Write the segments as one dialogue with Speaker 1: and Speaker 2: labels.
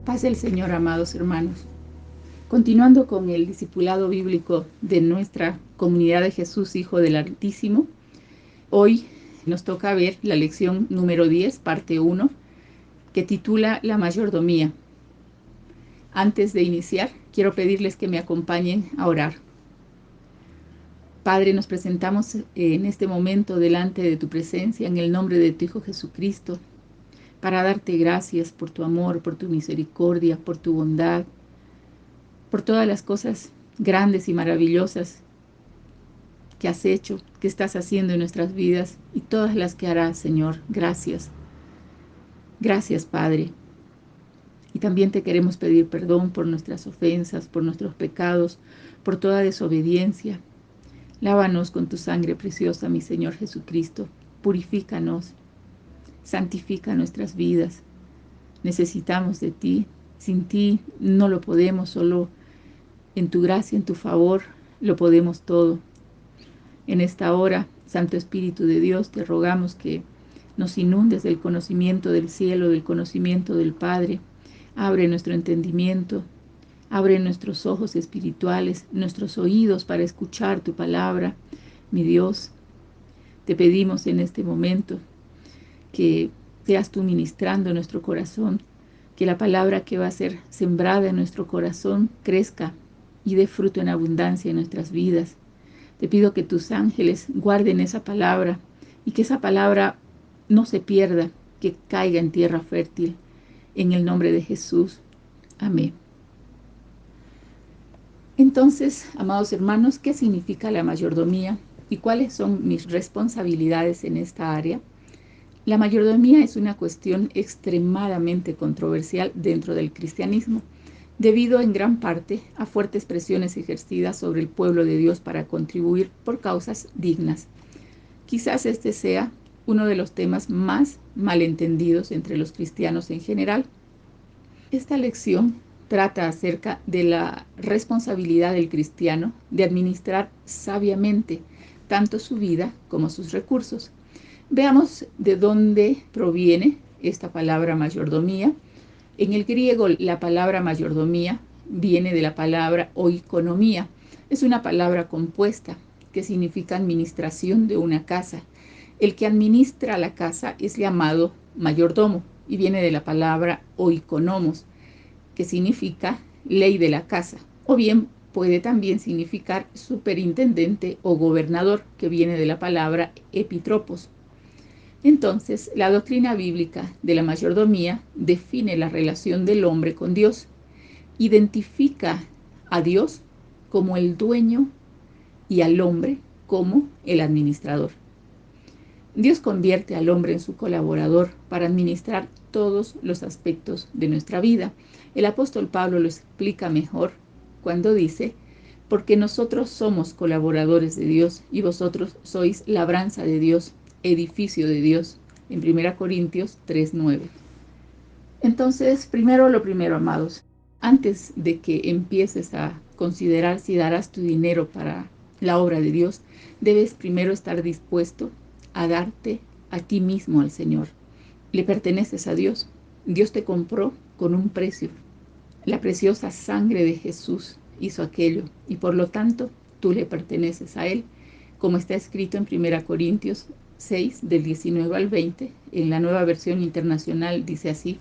Speaker 1: Paz del Señor, amados hermanos. Continuando con el discipulado bíblico de nuestra comunidad de Jesús, Hijo del Altísimo, hoy nos toca ver la lección número 10, parte 1, que titula La mayordomía. Antes de iniciar, quiero pedirles que me acompañen a orar. Padre, nos presentamos en este momento delante de tu presencia en el nombre de tu Hijo Jesucristo, para darte gracias por tu amor, por tu misericordia, por tu bondad, por todas las cosas grandes y maravillosas que has hecho, que estás haciendo en nuestras vidas y todas las que harás, Señor. Gracias. Gracias, Padre. Y también te queremos pedir perdón por nuestras ofensas, por nuestros pecados, por toda desobediencia. Lávanos con tu sangre preciosa, mi Señor Jesucristo. Purifícanos, santifica nuestras vidas. Necesitamos de ti. Sin ti no lo podemos, solo en tu gracia, en tu favor, lo podemos todo. En esta hora, Santo Espíritu de Dios, te rogamos que nos inundes del conocimiento del cielo, del conocimiento del Padre. Abre nuestro entendimiento, abre nuestros ojos espirituales, nuestros oídos para escuchar tu palabra. Mi Dios, te pedimos en este momento que seas tú ministrando nuestro corazón, que la palabra que va a ser sembrada en nuestro corazón crezca y dé fruto en abundancia en nuestras vidas. Te pido que tus ángeles guarden esa palabra y que esa palabra no se pierda, que caiga en tierra fértil. En el nombre de Jesús. Amén. Entonces, amados hermanos, ¿qué significa la mayordomía y cuáles son mis responsabilidades en esta área? La mayordomía es una cuestión extremadamente controversial dentro del cristianismo, debido en gran parte a fuertes presiones ejercidas sobre el pueblo de Dios para contribuir por causas dignas. Quizás este sea uno de los temas más malentendidos entre los cristianos en general. Esta lección trata acerca de la responsabilidad del cristiano de administrar sabiamente tanto su vida como sus recursos. Veamos de dónde proviene esta palabra mayordomía. En el griego, la palabra mayordomía viene de la palabra oikonomía. Es una palabra compuesta que significa administración de una casa. El que administra la casa es llamado mayordomo y viene de la palabra oikonomos, que significa ley de la casa, o bien puede también significar superintendente o gobernador, que viene de la palabra epitropos. Entonces, la doctrina bíblica de la mayordomía define la relación del hombre con Dios, identifica a Dios como el dueño y al hombre como el administrador. Dios convierte al hombre en su colaborador para administrar todos los aspectos de nuestra vida. El apóstol Pablo lo explica mejor cuando dice: porque nosotros somos colaboradores de Dios y vosotros sois labranza de Dios, edificio de Dios, en 1 Corintios 3:9. Entonces, primero lo primero, amados, antes de que empieces a considerar si darás tu dinero para la obra de Dios, debes primero estar dispuesto a darte a ti mismo al Señor. Le perteneces a Dios. Dios te compró con un precio. La preciosa sangre de Jesús hizo aquello y por lo tanto tú le perteneces a Él, como está escrito en 1 Corintios 6, del 19 al 20, en la Nueva Versión Internacional dice así: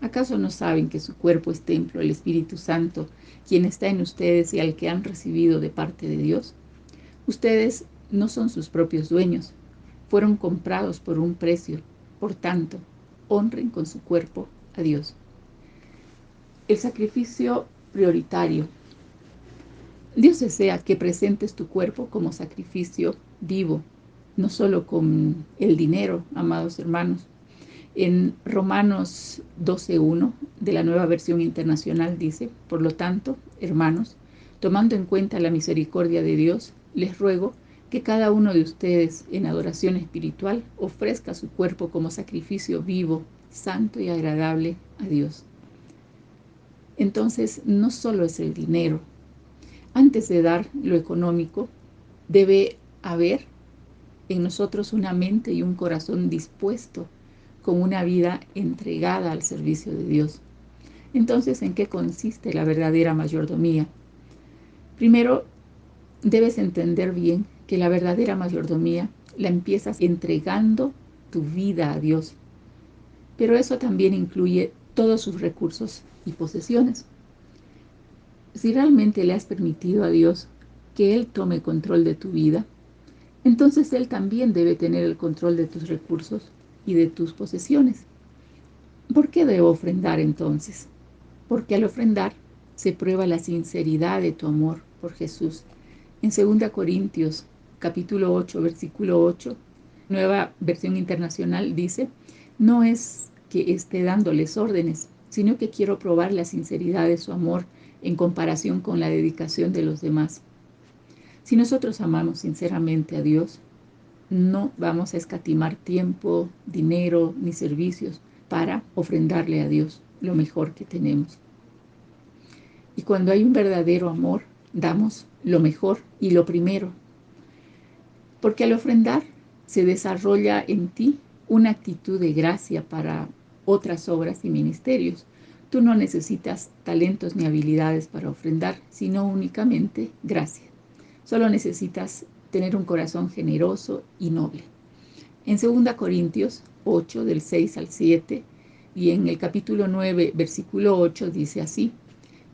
Speaker 1: ¿acaso no saben que su cuerpo es templo del Espíritu Santo, quien está en ustedes y al que han recibido de parte de Dios? Ustedes no son sus propios dueños, fueron comprados por un precio, por tanto, honren con su cuerpo a Dios. El sacrificio prioritario. Dios desea que presentes tu cuerpo como sacrificio vivo, no solo con el dinero, amados hermanos. En Romanos 12:1 de la Nueva Versión Internacional dice: por lo tanto, hermanos, tomando en cuenta la misericordia de Dios, les ruego que cada uno de ustedes en adoración espiritual ofrezca su cuerpo como sacrificio vivo, santo y agradable a Dios. Entonces, no solo es el dinero. Antes de dar lo económico, debe haber en nosotros una mente y un corazón dispuesto con una vida entregada al servicio de Dios. Entonces, ¿en qué consiste la verdadera mayordomía? Primero, debes entender bien que la verdadera mayordomía la empiezas entregando tu vida a Dios, pero eso también incluye todos sus recursos y posesiones. Si realmente le has permitido a Dios que Él tome control de tu vida, entonces Él también debe tener el control de tus recursos y de tus posesiones. ¿Por qué debo ofrendar entonces? Porque al ofrendar se prueba la sinceridad de tu amor por Jesús. En 2 Corintios capítulo 8, versículo 8, Nueva Versión Internacional dice: no es que esté dándoles órdenes, sino que quiero probar la sinceridad de su amor en comparación con la dedicación de los demás. Si nosotros amamos sinceramente a Dios, no vamos a escatimar tiempo, dinero ni servicios para ofrendarle a Dios lo mejor que tenemos. Y cuando hay un verdadero amor, damos lo mejor y lo primero. Porque al ofrendar se desarrolla en ti una actitud de gracia para otras obras y ministerios. Tú no necesitas talentos ni habilidades para ofrendar, sino únicamente gracia. Solo necesitas tener un corazón generoso y noble. En 2 Corintios 8, del 6 al 7, y en el capítulo 9, versículo 8, dice así: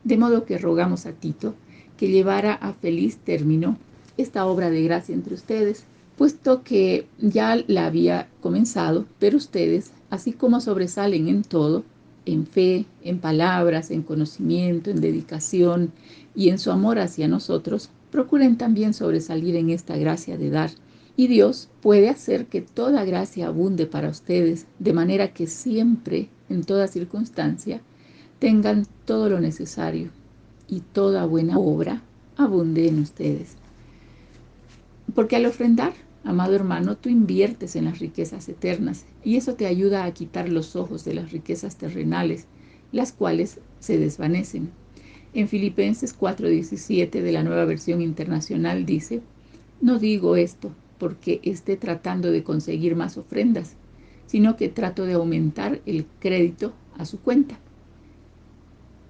Speaker 1: de modo que rogamos a Tito que llevara a feliz término esta obra de gracia entre ustedes, puesto que ya la había comenzado, pero ustedes, así como sobresalen en todo, en fe, en palabras, en conocimiento, en dedicación y en su amor hacia nosotros, procuren también sobresalir en esta gracia de dar. Y Dios puede hacer que toda gracia abunde para ustedes, de manera que siempre, en toda circunstancia, tengan todo lo necesario y toda buena obra abunde en ustedes. Porque al ofrendar, amado hermano, tú inviertes en las riquezas eternas y eso te ayuda a quitar los ojos de las riquezas terrenales, las cuales se desvanecen. En Filipenses 4:17 de la Nueva Versión Internacional dice: no digo esto porque esté tratando de conseguir más ofrendas, sino que trato de aumentar el crédito a su cuenta.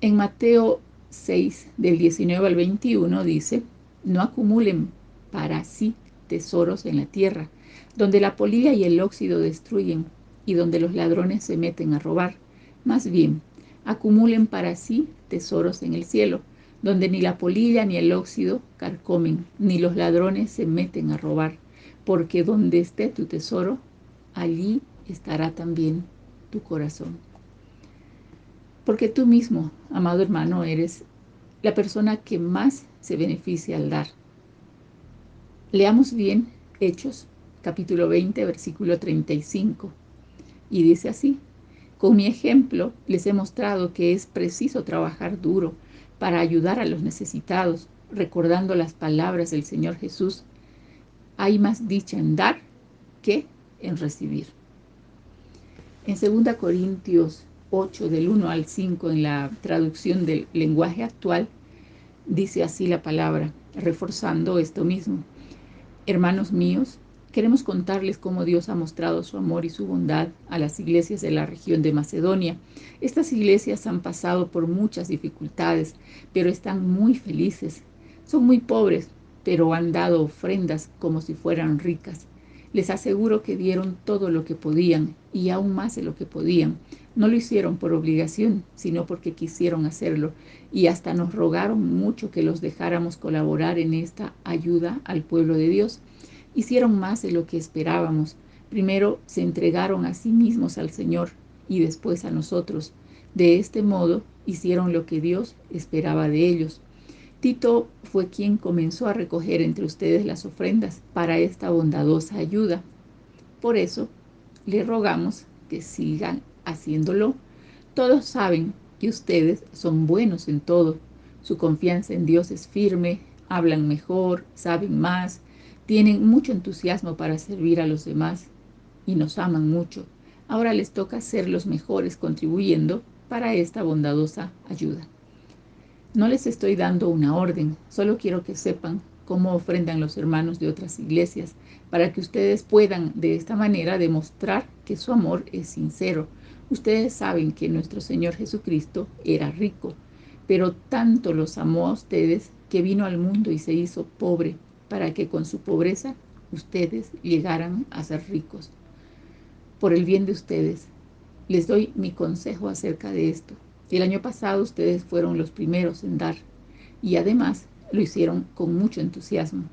Speaker 1: En Mateo 6, del 19 al 21 dice: no acumulen para sí tesoros en la tierra, donde la polilla y el óxido destruyen y donde los ladrones se meten a robar. Más bien, acumulen para sí tesoros en el cielo, donde ni la polilla ni el óxido carcomen, ni los ladrones se meten a robar, porque donde esté tu tesoro, allí estará también tu corazón. Porque tú mismo, amado hermano, eres la persona que más se beneficia al dar. Leamos bien Hechos, capítulo 20, versículo 35. Y dice así: con mi ejemplo les he mostrado que es preciso trabajar duro para ayudar a los necesitados, recordando las palabras del Señor Jesús: hay más dicha en dar que en recibir. En 2 Corintios 8, del 1 al 5, en la traducción del lenguaje actual, dice así la palabra, reforzando esto mismo: hermanos míos, queremos contarles cómo Dios ha mostrado su amor y su bondad a las iglesias de la región de Macedonia. Estas iglesias han pasado por muchas dificultades, pero están muy felices. Son muy pobres, pero han dado ofrendas como si fueran ricas. Les aseguro que dieron todo lo que podían y aún más de lo que podían. No lo hicieron por obligación, sino porque quisieron hacerlo, y hasta nos rogaron mucho que los dejáramos colaborar en esta ayuda al pueblo de Dios. Hicieron más de lo que esperábamos. Primero se entregaron a sí mismos al Señor y después a nosotros. De este modo hicieron lo que Dios esperaba de ellos. Tito fue quien comenzó a recoger entre ustedes las ofrendas para esta bondadosa ayuda. Por eso, le rogamos que sigan haciéndolo. Todos saben que ustedes son buenos en todo. Su confianza en Dios es firme, hablan mejor, saben más, tienen mucho entusiasmo para servir a los demás y nos aman mucho. Ahora les toca ser los mejores contribuyendo para esta bondadosa ayuda. No les estoy dando una orden, solo quiero que sepan cómo ofrendan los hermanos de otras iglesias, para que ustedes puedan de esta manera demostrar que su amor es sincero. Ustedes saben que nuestro Señor Jesucristo era rico, pero tanto los amó a ustedes que vino al mundo y se hizo pobre, para que con su pobreza ustedes llegaran a ser ricos. Por el bien de ustedes, les doy mi consejo acerca de esto. El año pasado ustedes fueron los primeros en dar y además lo hicieron con mucho entusiasmo.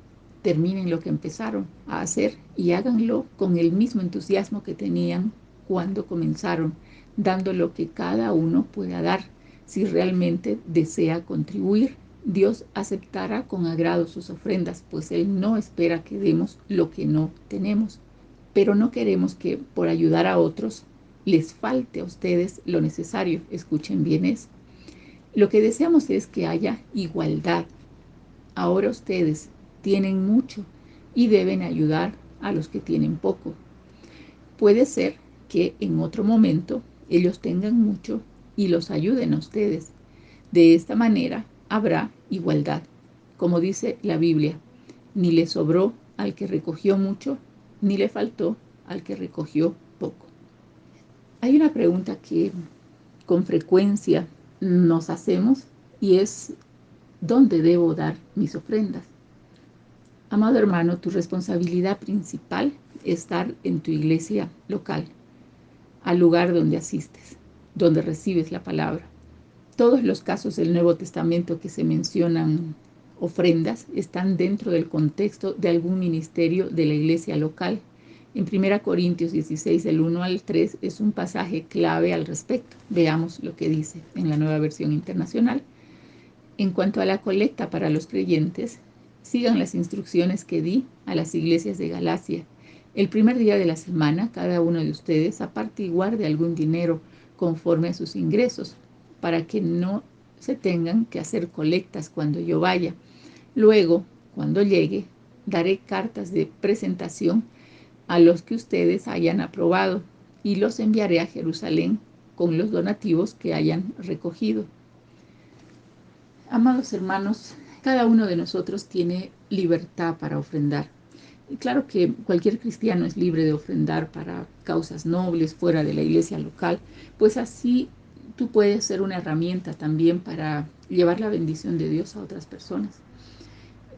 Speaker 1: Terminen lo que empezaron a hacer y háganlo con el mismo entusiasmo que tenían cuando comenzaron, dando lo que cada uno pueda dar. Si realmente desea contribuir, Dios aceptará con agrado sus ofrendas, pues Él no espera que demos lo que no tenemos. Pero no queremos que por ayudar a otros les falte a ustedes lo necesario. Escuchen bien eso. Lo que deseamos es que haya igualdad. Ahora ustedes tienen mucho y deben ayudar a los que tienen poco. Puede ser que en otro momento ellos tengan mucho y los ayuden a ustedes. De esta manera habrá igualdad. Como dice la Biblia, ni le sobró al que recogió mucho, ni le faltó al que recogió poco. Hay una pregunta que con frecuencia nos hacemos y es: ¿dónde debo dar mis ofrendas? Amado hermano, tu responsabilidad principal es estar en tu iglesia local, al lugar donde asistes, donde recibes la palabra. Todos los casos del Nuevo Testamento que se mencionan ofrendas están dentro del contexto de algún ministerio de la iglesia local. En 1 Corintios 16, del 1 al 3, es un pasaje clave al respecto. Veamos lo que dice en la Nueva Versión Internacional. En cuanto a la colecta para los creyentes, sigan las instrucciones que di a las iglesias de Galacia. El primer día de la semana, cada uno de ustedes aparte y guarde algún dinero conforme a sus ingresos, para que no se tengan que hacer colectas cuando yo vaya. Luego, cuando llegue, daré cartas de presentación a los que ustedes hayan aprobado y los enviaré a Jerusalén con los donativos que hayan recogido. Amados hermanos, cada uno de nosotros tiene libertad para ofrendar. Y claro que cualquier cristiano es libre de ofrendar para causas nobles fuera de la iglesia local, pues así tú puedes ser una herramienta también para llevar la bendición de Dios a otras personas.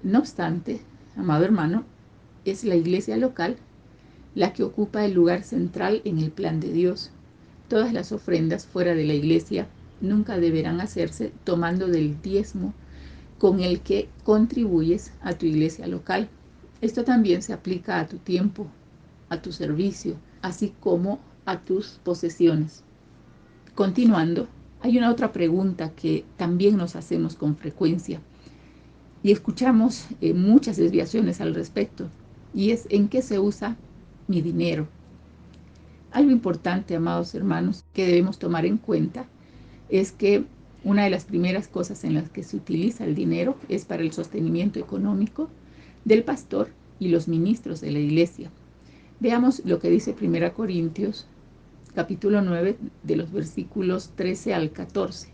Speaker 1: No obstante, amado hermano, es la iglesia local la que ocupa el lugar central en el plan de Dios. Todas las ofrendas fuera de la iglesia nunca deberán hacerse tomando del diezmo con el que contribuyes a tu iglesia local. Esto también se aplica a tu tiempo, a tu servicio, así como a tus posesiones. Continuando, hay una otra pregunta que también nos hacemos con frecuencia y escuchamos muchas desviaciones al respecto, y es: ¿en qué se usa mi dinero? Algo importante, amados hermanos, que debemos tomar en cuenta es que una de las primeras cosas en las que se utiliza el dinero es para el sostenimiento económico del pastor y los ministros de la iglesia. Veamos lo que dice 1 Corintios, capítulo 9, de los versículos 13 al 14.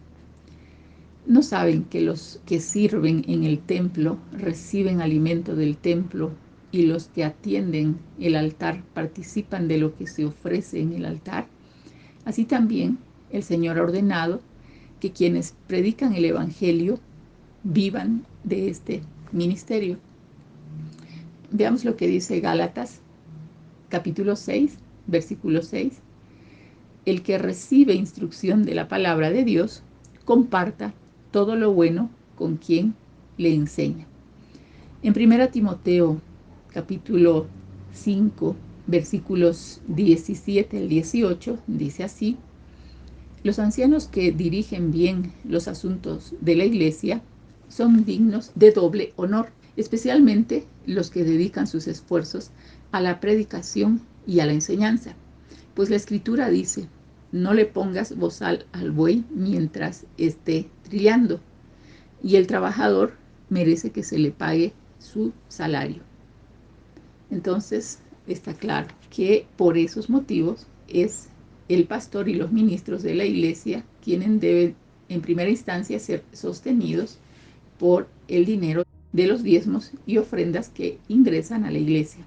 Speaker 1: ¿No saben que los que sirven en el templo reciben alimento del templo y los que atienden el altar participan de lo que se ofrece en el altar? Así también el Señor ha ordenado que quienes predican el evangelio vivan de este ministerio. Veamos lo que dice Gálatas, capítulo 6, versículo 6. El que recibe instrucción de la palabra de Dios, comparta todo lo bueno con quien le enseña. En 1 Timoteo, capítulo 5, versículos 17 al 18, dice así: los ancianos que dirigen bien los asuntos de la iglesia son dignos de doble honor, especialmente los que dedican sus esfuerzos a la predicación y a la enseñanza. Pues la Escritura dice: no le pongas bozal al buey mientras esté trillando, y el trabajador merece que se le pague su salario. Entonces, está claro que por esos motivos es el pastor y los ministros de la iglesia quienes deben en primera instancia ser sostenidos por el dinero de los diezmos y ofrendas que ingresan a la iglesia.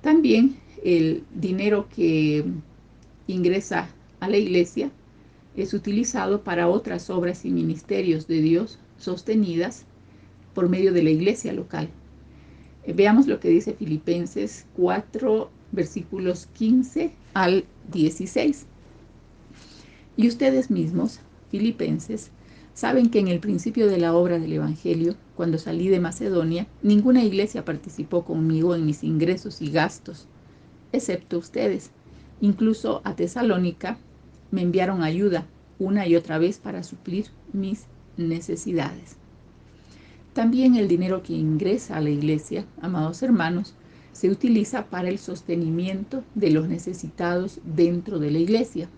Speaker 1: También el dinero que ingresa a la iglesia es utilizado para otras obras y ministerios de Dios sostenidas por medio de la iglesia local. Veamos lo que dice Filipenses 4, versículos 15 al 16. Y ustedes mismos, filipenses, saben que en el principio de la obra del Evangelio, cuando salí de Macedonia, ninguna iglesia participó conmigo en mis ingresos y gastos, excepto ustedes. Incluso a Tesalónica me enviaron ayuda una y otra vez para suplir mis necesidades. También el dinero que ingresa a la iglesia, amados hermanos, se utiliza para el sostenimiento de los necesitados dentro de la iglesia.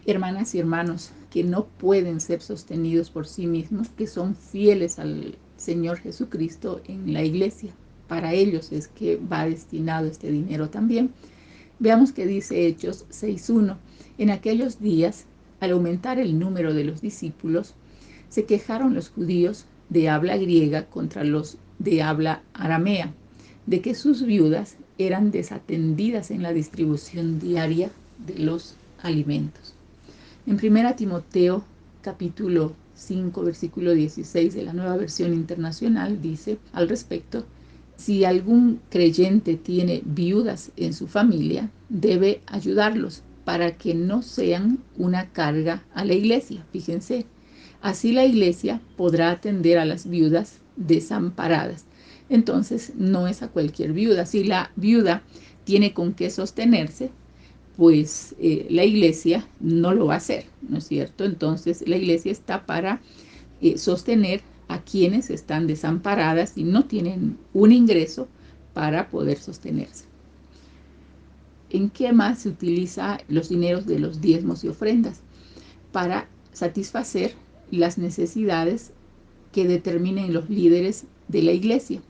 Speaker 1: Hermanas y hermanos que no pueden ser sostenidos por sí mismos, que son fieles al Señor Jesucristo en la iglesia. Para ellos es que va destinado este dinero también. Veamos que dice Hechos 6:1. En aquellos días, al aumentar el número de los discípulos, se quejaron los judíos de habla griega contra los de habla aramea, de que sus viudas eran desatendidas en la distribución diaria de los alimentos. En 1 Timoteo capítulo 5, versículo 16 de la Nueva Versión Internacional dice al respecto: si algún creyente tiene viudas en su familia, debe ayudarlos para que no sean una carga a la iglesia. Fíjense, así la iglesia podrá atender a las viudas desamparadas. Entonces, no es a cualquier viuda. Si la viuda tiene con qué sostenerse, pues la iglesia no lo va a hacer, ¿no es cierto? Entonces, la iglesia está para sostener a quienes están desamparadas y no tienen un ingreso para poder sostenerse. ¿En qué más se utiliza los dineros de los diezmos y ofrendas? Para satisfacer las necesidades que determinen los líderes de la iglesia.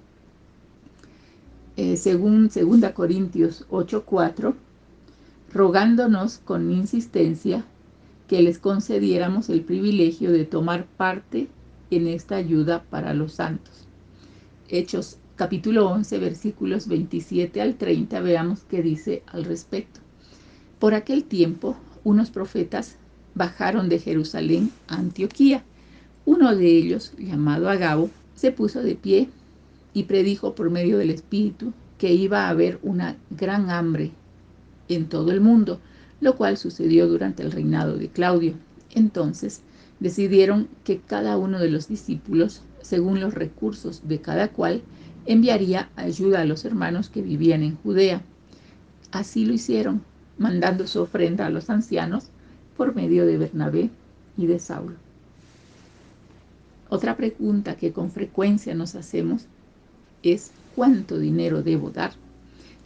Speaker 1: Según 2 Corintios 8:4, rogándonos con insistencia que les concediéramos el privilegio de tomar parte en esta ayuda para los santos. Hechos capítulo 11, versículos 27 al 30, veamos qué dice al respecto. Por aquel tiempo, unos profetas bajaron de Jerusalén a Antioquía. Uno de ellos, llamado Agabo, se puso de pie y predijo por medio del Espíritu que iba a haber una gran hambre en todo el mundo, lo cual sucedió durante el reinado de Claudio. Entonces decidieron que cada uno de los discípulos, según los recursos de cada cual, enviaría ayuda a los hermanos que vivían en Judea. Así lo hicieron, mandando su ofrenda a los ancianos por medio de Bernabé y de Saulo. Otra pregunta que con frecuencia nos hacemos es: ¿cuánto dinero debo dar?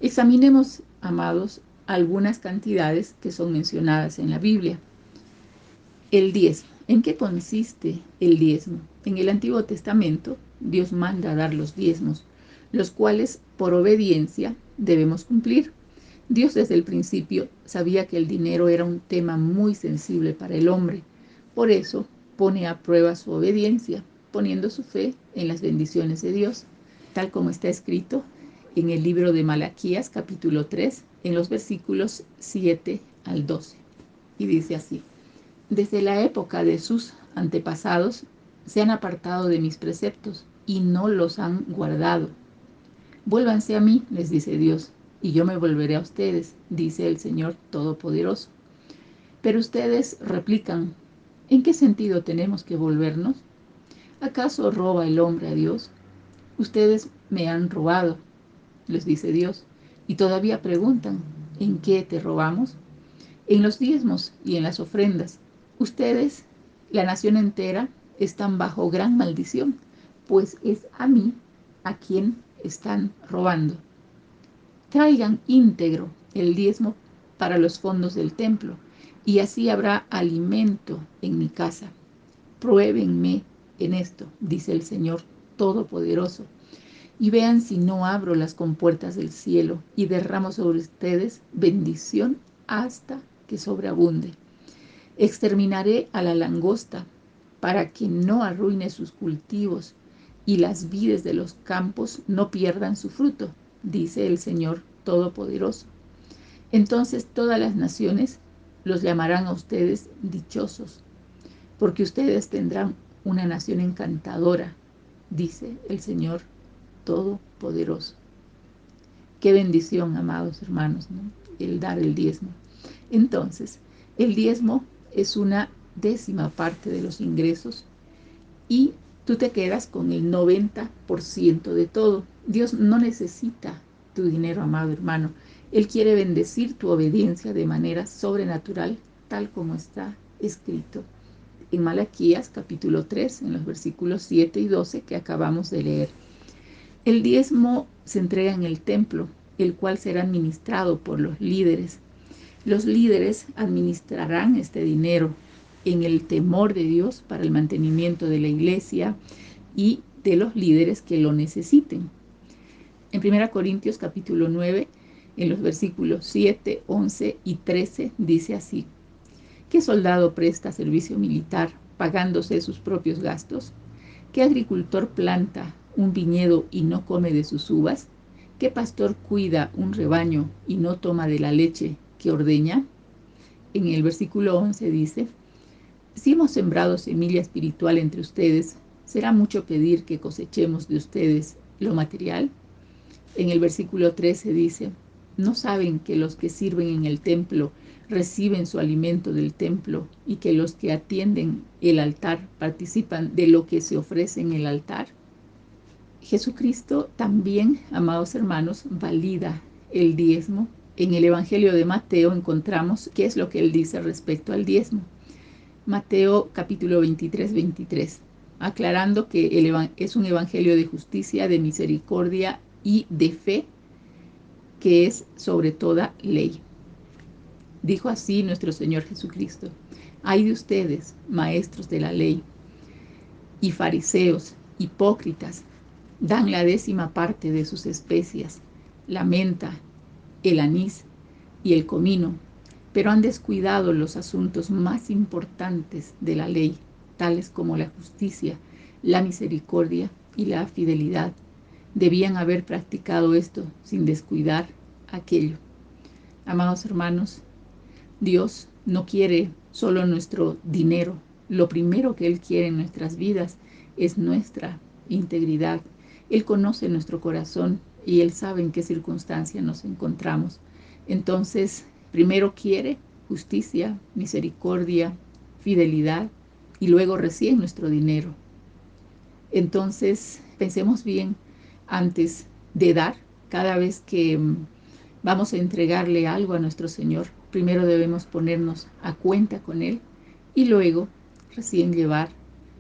Speaker 1: Examinemos, amados, algunas cantidades que son mencionadas en la Biblia. El diezmo. ¿En qué consiste el diezmo? En el Antiguo Testamento, Dios manda a dar los diezmos, los cuales por obediencia debemos cumplir. Dios desde el principio sabía que el dinero era un tema muy sensible para el hombre. Por eso pone a prueba su obediencia, poniendo su fe en las bendiciones de Dios, tal como está escrito en el libro de Malaquías, capítulo 3, en los versículos 7 al 12. Y dice así: desde la época de sus antepasados se han apartado de mis preceptos y no los han guardado. Vuélvanse a mí, les dice Dios, y yo me volveré a ustedes, dice el Señor Todopoderoso. Pero ustedes replican: ¿en qué sentido tenemos que volvernos? ¿Acaso roba el hombre a Dios? Ustedes me han robado, les dice Dios, y todavía preguntan: ¿en qué te robamos? En los diezmos y en las ofrendas. Ustedes, la nación entera, están bajo gran maldición, pues es a mí a quien están robando. Traigan íntegro el diezmo para los fondos del templo, y así habrá alimento en mi casa. Pruébenme en esto, dice el Señor Todopoderoso, y vean si no abro las compuertas del cielo y derramo sobre ustedes bendición hasta que sobreabunde. Exterminaré a la langosta para que no arruine sus cultivos, y las vides de los campos no pierdan su fruto, dice el Señor Todopoderoso. Entonces todas las naciones los llamarán a ustedes dichosos, porque ustedes tendrán una nación encantadora, dice el Señor Todopoderoso. Qué bendición, amados hermanos, ¿no? El dar el diezmo. Entonces, el diezmo es una 10ª parte de los ingresos y tú te quedas con el 90% de todo. Dios no necesita tu dinero, amado hermano. Él quiere bendecir tu obediencia de manera sobrenatural, tal como está escrito en Malaquías capítulo 3, en los versículos 7 y 12 que acabamos de leer. El diezmo se entrega en el templo, el cual será administrado por los líderes. Los líderes administrarán este dinero en el temor de Dios para el mantenimiento de la iglesia y de los líderes que lo necesiten. En 1 Corintios capítulo 9, en los versículos 7, 11 y 13, dice así: ¿Qué soldado presta servicio militar pagándose sus propios gastos? ¿Qué agricultor planta un viñedo y no come de sus uvas? ¿Qué pastor cuida un rebaño y no toma de la leche que ordeña? En el versículo 11 dice: si hemos sembrado semilla espiritual entre ustedes, ¿será mucho pedir que cosechemos de ustedes lo material? En el versículo 13 dice: ¿no saben que los que sirven en el templo reciben su alimento del templo y que los que atienden el altar participan de lo que se ofrece en el altar? Jesucristo también, amados hermanos, valida el diezmo. En el Evangelio de Mateo encontramos qué es lo que él dice respecto al diezmo. Mateo capítulo 23, aclarando que es un evangelio de justicia, de misericordia y de fe, que es sobre toda ley. Dijo así nuestro Señor Jesucristo: ay de ustedes, maestros de la ley y fariseos, hipócritas, dan la 10ª parte de sus especias, la menta, el anís y el comino, pero han descuidado los asuntos más importantes de la ley, tales como la justicia, la misericordia y la fidelidad. Debían haber practicado esto sin descuidar aquello. Amados hermanos, Dios no quiere solo nuestro dinero. Lo primero que Él quiere en nuestras vidas es nuestra integridad. Él conoce nuestro corazón y Él sabe en qué circunstancia nos encontramos. Entonces, primero quiere justicia, misericordia, fidelidad y luego recién nuestro dinero. Entonces, pensemos bien antes de dar. Cada vez que vamos a entregarle algo a nuestro Señor, primero debemos ponernos a cuenta con Él y luego recién llevar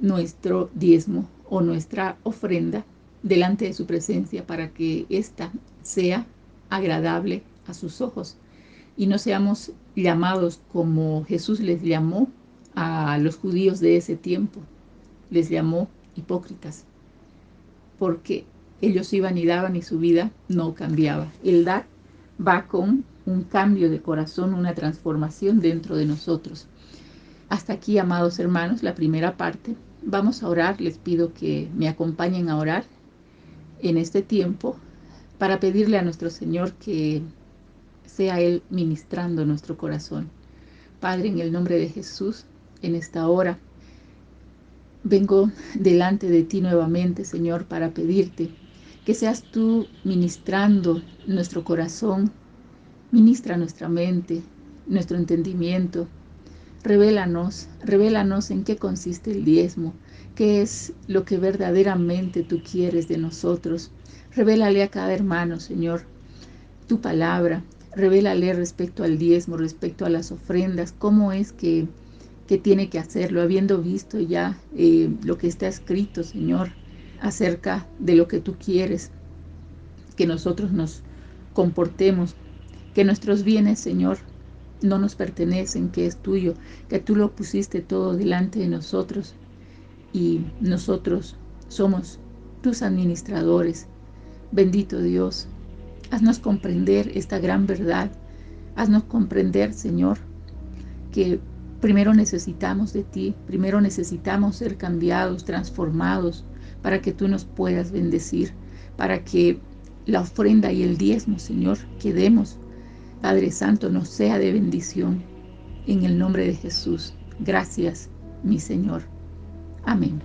Speaker 1: nuestro diezmo o nuestra ofrenda delante de su presencia para que ésta sea agradable a sus ojos y no seamos llamados como Jesús les llamó a los judíos de ese tiempo. Les llamó hipócritas, porque ellos iban y daban y su vida no cambiaba. El dar va con un cambio de corazón, una transformación dentro de nosotros. Hasta aquí, amados hermanos, la primera parte. Vamos a orar. Les pido que me acompañen a orar en este tiempo para pedirle a nuestro Señor que sea Él ministrando nuestro corazón. Padre, en el nombre de Jesús, en esta hora, vengo delante de ti nuevamente, Señor, para pedirte que seas tú ministrando nuestro corazón, ministra nuestra mente, nuestro entendimiento. Revélanos en qué consiste el diezmo, qué es lo que verdaderamente tú quieres de nosotros. Revélale a cada hermano, Señor, tu palabra. Revélale respecto al diezmo, respecto a las ofrendas, cómo es que tiene que hacerlo, habiendo visto ya lo que está escrito, Señor, acerca de lo que tú quieres, que nosotros nos comportemos, que nuestros bienes, Señor, no nos pertenecen, que es tuyo, que tú lo pusiste todo delante de nosotros y nosotros somos tus administradores. Bendito Dios, haznos comprender esta gran verdad, haznos comprender, Señor, que primero necesitamos de ti, primero necesitamos ser cambiados, transformados para que tú nos puedas bendecir, para que la ofrenda y el diezmo, Señor, que demos, Padre Santo, nos sea de bendición. En el nombre de Jesús. Gracias, mi Señor. Amén.